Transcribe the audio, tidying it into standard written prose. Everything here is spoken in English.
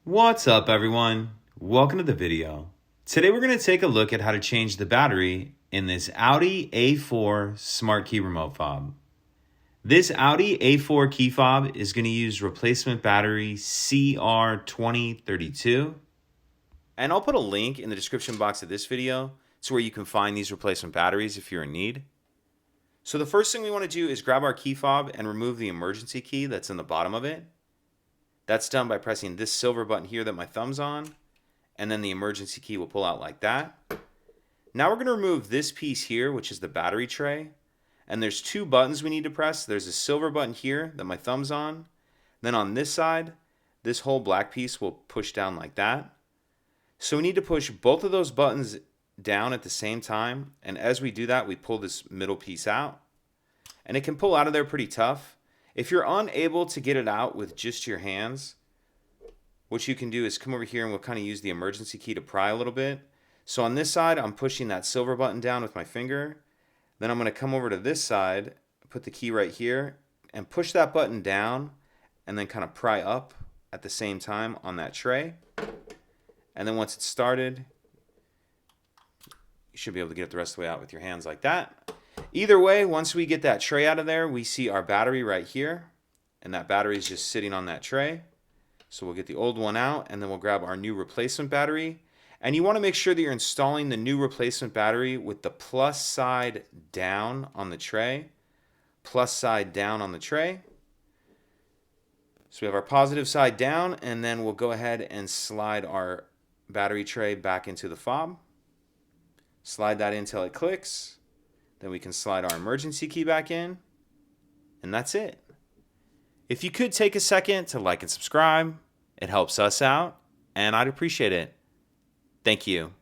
What's up, everyone? Welcome to the video. Today we're going to take a look at how to change the battery in this Audi A4 smart key remote fob. This Audi A4 key fob is going to use replacement battery CR2032. And I'll put a link in the description box of this video to where you can find these replacement batteries if you're in need. So the first thing we want to do is grab our key fob and remove the emergency key that's in the bottom of it. That's done by pressing this silver button here that my thumb's on, and then the emergency key will pull out like that. Now we're going to remove this piece here, which is the battery tray, and there's two buttons we need to press. There's a silver button here that my thumb's on. Then on this side, this whole black piece will push down like that. So we need to push both of those buttons down at the same time, and as we do that, we pull this middle piece out, and it can pull out of there pretty tough. If you're unable to get it out with just your hands, what you can do is come over here and we'll kind of use the emergency key to pry a little bit. So on this side, I'm pushing that silver button down with my finger. Then I'm going to come over to this side, put the key right here, and push that button down, and then kind of pry up at the same time on that tray. And then once it's started, you should be able to get it the rest of the way out with your hands like that. Either way, once we get that tray out of there, we see our battery right here, and that battery is just sitting on that tray. So we'll get the old one out, and then we'll grab our new replacement battery. And you want to make sure that you're installing the new replacement battery with the plus side down on the tray. Plus side down on the tray. So we have our positive side down, and then we'll go ahead and slide our battery tray back into the fob. Slide that in until it clicks. Then we can slide our emergency key back in, and that's it. If you could take a second to like and subscribe, it helps us out, and I'd appreciate it. Thank you.